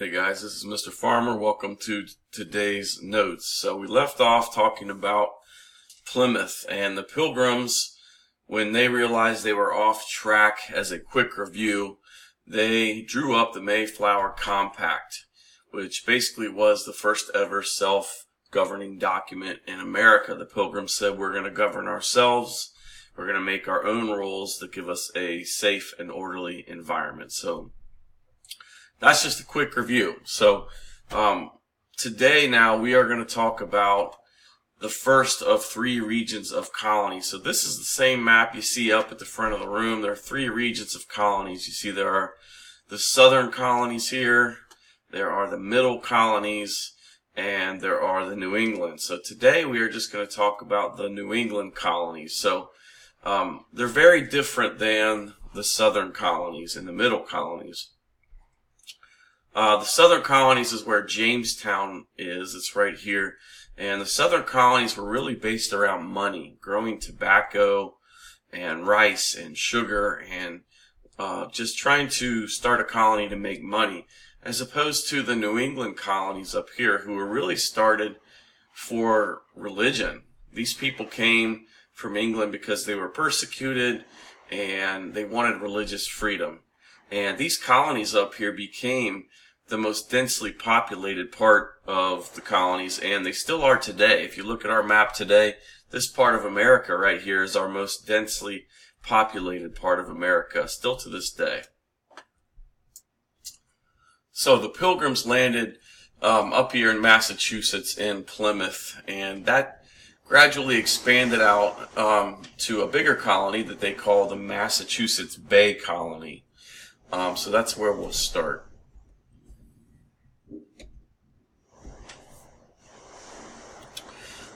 Hey guys, this is Mr. Farmer. Welcome to today's notes. So we left off talking about Plymouth and the Pilgrims. When they realized they were off track, as a quick review, they drew up the Mayflower Compact, which basically was the first ever self-governing document in America. The Pilgrims said, we're going to govern ourselves. We're going to make our own rules that give us a safe and orderly environment. So that's just a quick review. So today now we are going to talk about the first of three regions of colonies. So this is the same map you see up at the front of the room. There are three regions of colonies. You see there are the southern colonies here, there are the middle colonies, and there are the New England. So today we are just going to talk about the New England colonies. So they're very different than the southern colonies and the middle colonies. The southern colonies is where Jamestown is. It's right here. And the southern colonies were really based around money, growing tobacco and rice and sugar and just trying to start a colony to make money, as opposed to the New England colonies up here, who were really started for religion. These people came from England because they were persecuted and they wanted religious freedom. And these colonies up here became the most densely populated part of the colonies, and they still are today. If you look at our map today, this part of America right here is our most densely populated part of America, still to this day. So the Pilgrims landed up here in Massachusetts in Plymouth, and that gradually expanded out to a bigger colony that they call the Massachusetts Bay Colony. So that's where we'll start.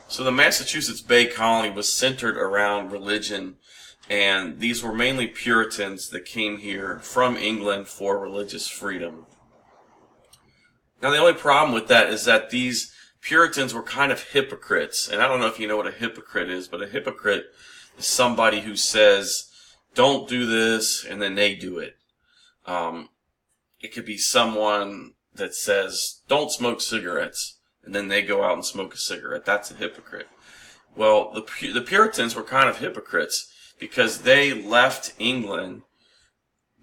So the Massachusetts Bay Colony was centered around religion, and these were mainly Puritans that came here from England for religious freedom. Now the only problem with that is that these Puritans were kind of hypocrites, and I don't know if you know what a hypocrite is, but a hypocrite is somebody who says, don't do this, and then they do it. It could be someone that says, don't smoke cigarettes, and then they go out and smoke a cigarette. That's a hypocrite. Well, the Puritans were kind of hypocrites because they left England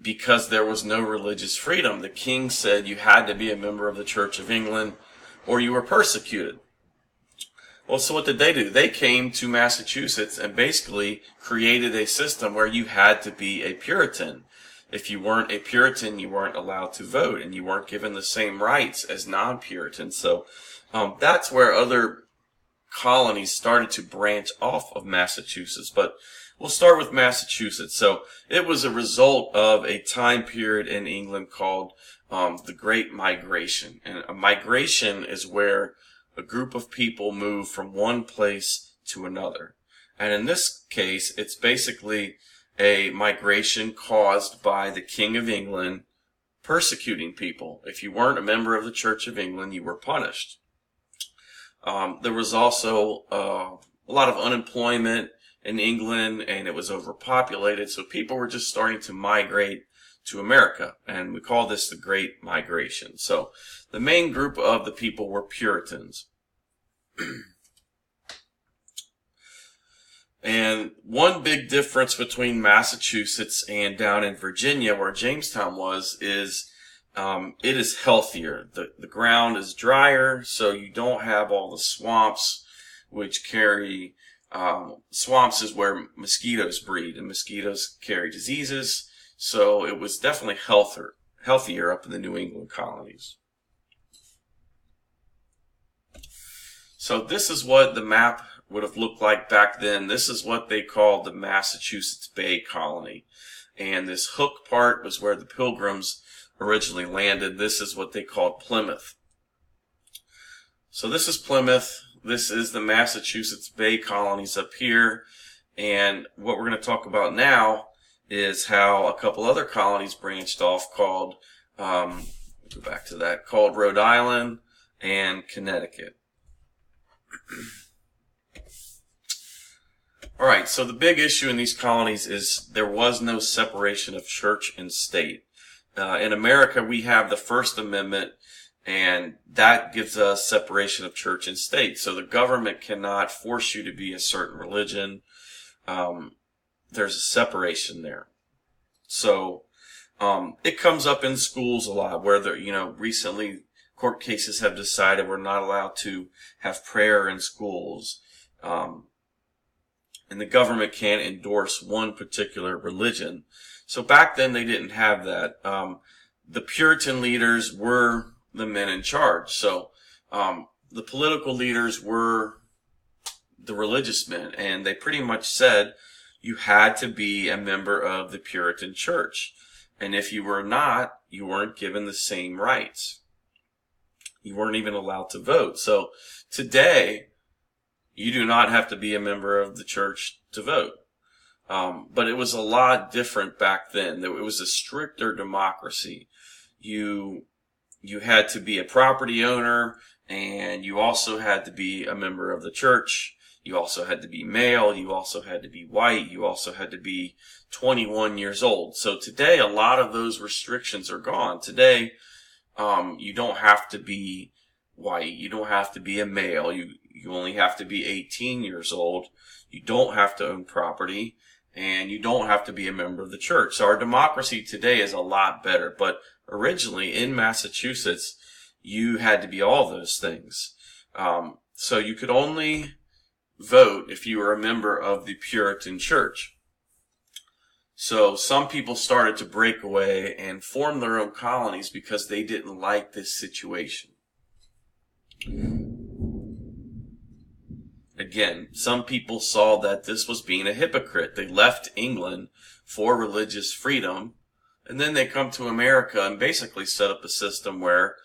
because there was no religious freedom. The king said you had to be a member of the Church of England or you were persecuted. Well, so what did they do? They came to Massachusetts and basically created a system where you had to be a Puritan. If you weren't a Puritan, you weren't allowed to vote, and you weren't given the same rights as non-Puritans. So that's where other colonies started to branch off of Massachusetts. But we'll start with Massachusetts. So it was a result of a time period in England called the Great Migration. And a migration is where a group of people move from one place to another. And in this case, it's basically a migration caused by the King of England persecuting people. If you weren't a member of the Church of England, you were punished. There was also a lot of unemployment in England, and it was overpopulated, so people were just starting to migrate to America, and we call this the Great Migration. So the main group of the people were Puritans. And one big difference between Massachusetts and down in Virginia, where Jamestown was, is it is healthier. The ground is drier, so you don't have all the swamps, which carry, swamps is where mosquitoes breed, and mosquitoes carry diseases. So it was definitely healthier up in the New England colonies. So this is what the map would have looked like back then. This is what they called the Massachusetts Bay Colony. And this hook part was where the Pilgrims originally landed. This is what they called Plymouth. So this is Plymouth. This is the Massachusetts Bay Colonies up here. And what we're going to talk about now is how a couple other colonies branched off called, go back to that, called Rhode Island and Connecticut. Alright, so the big issue in these colonies is there was no separation of church and state. In America, we have the First Amendment, and that gives us separation of church and state. So the government cannot force you to be a certain religion. There's a separation there. So it comes up in schools a lot, where recently court cases have decided we're not allowed to have prayer in schools. And the government can't endorse one particular religion. So back then they didn't have that. The Puritan leaders were the men in charge. So the political leaders were the religious men, and they pretty much said you had to be a member of the Puritan church. And if you were not, you weren't given the same rights. You weren't even allowed to vote. So today, you do not have to be a member of the church to vote. But it was a lot different back then. It was a stricter democracy. You had to be a property owner, and you also had to be a member of the church. You also had to be male. You also had to be white. You also had to be 21 years old. So today, a lot of those restrictions are gone. Today, you don't have to be white. You don't have to be a male. You only have to be 18 years old. You don't have to own property, and you don't have to be a member of the church. So our democracy today is a lot better. But originally in Massachusetts, you had to be all those things. So you could only vote if you were a member of the Puritan church. So some people started to break away and form their own colonies because they didn't like this situation. Again, some people saw that this was being a hypocrite. They left England for religious freedom, and then they come to America and basically set up a system where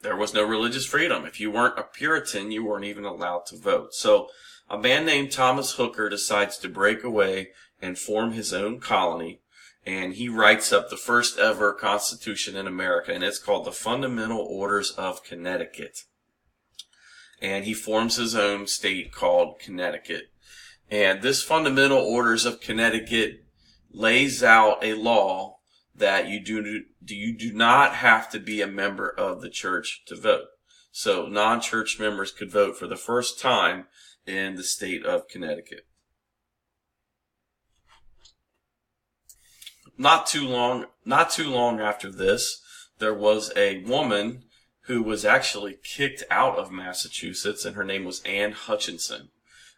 there was no religious freedom. If you weren't a Puritan, you weren't even allowed to vote. So a man named Thomas Hooker decides to break away and form his own colony, and he writes up the first ever constitution in America, and it's called the Fundamental Orders of Connecticut. And he forms his own state called Connecticut. And this Fundamental Orders of Connecticut lays out a law that you do not have to be a member of the church to vote. So non-church members could vote for the first time in the state of Connecticut. Not too long after this, there was a woman who was actually kicked out of Massachusetts, and her name was Anne Hutchinson.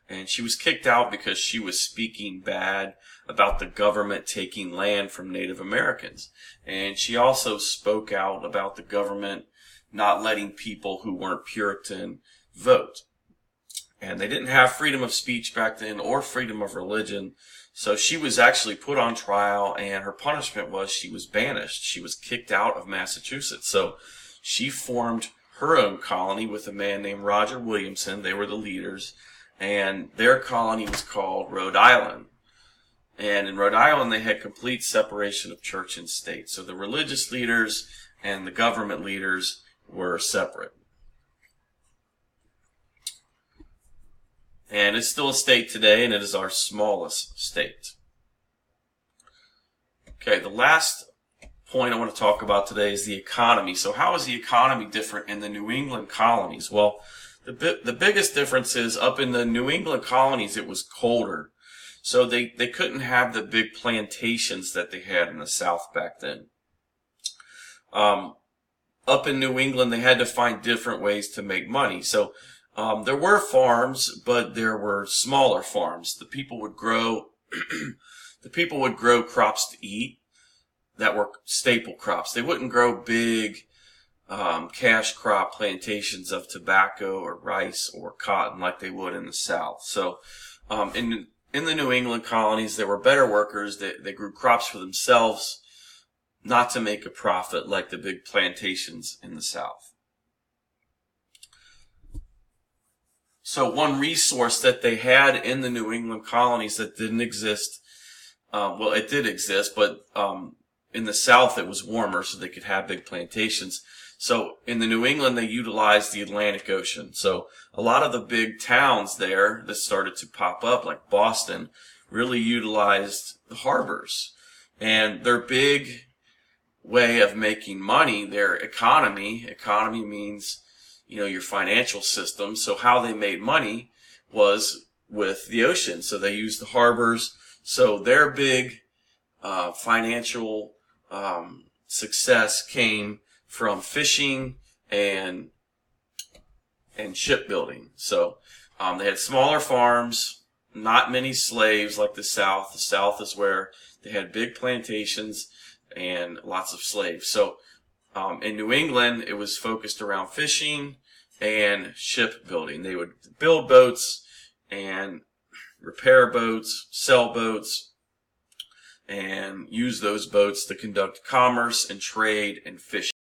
And she was kicked out because she was speaking bad about the government taking land from Native Americans. And she also spoke out about the government not letting people who weren't Puritan vote. And they didn't have freedom of speech back then or freedom of religion. So she was actually put on trial, and her punishment was she was banished. She was kicked out of Massachusetts. So she formed her own colony with a man named Roger Williamson. They were the leaders, and their colony was called Rhode Island. And in Rhode Island, they had complete separation of church and state. So the religious leaders and the government leaders were separate. And it's still a state today, and it is our smallest state. Okay, the last point I want to talk about today is the economy. So how is the economy different in the New England colonies? Well, the biggest difference is up in the New England colonies, it was colder. So they couldn't have the big plantations that they had in the South back then. Up in New England, they had to find different ways to make money. So there were farms, but there were smaller farms. The people would grow crops to eat that were staple crops. They wouldn't grow big cash crop plantations of tobacco or rice or cotton like they would in the South. So in the New England colonies, there were better workers. They grew crops for themselves, not to make a profit like the big plantations in the South. So one resource that they had in the New England colonies that didn't exist, well, it did exist, but in the South it was warmer, so they could have big plantations. So in the New England, they utilized the Atlantic Ocean. So a lot of the big towns there that started to pop up, like Boston, really utilized the harbors. And their big way of making money, their economy. Economy means, your financial system. So how they made money was with the ocean. So they used the harbors. So their big financial success came from fishing and shipbuilding. So they had smaller farms, not many slaves like the South. The South is where they had big plantations and lots of slaves. So in New England, it was focused around fishing and shipbuilding. They would build boats and repair boats, sell boats, and use those boats to conduct commerce and trade and fishing.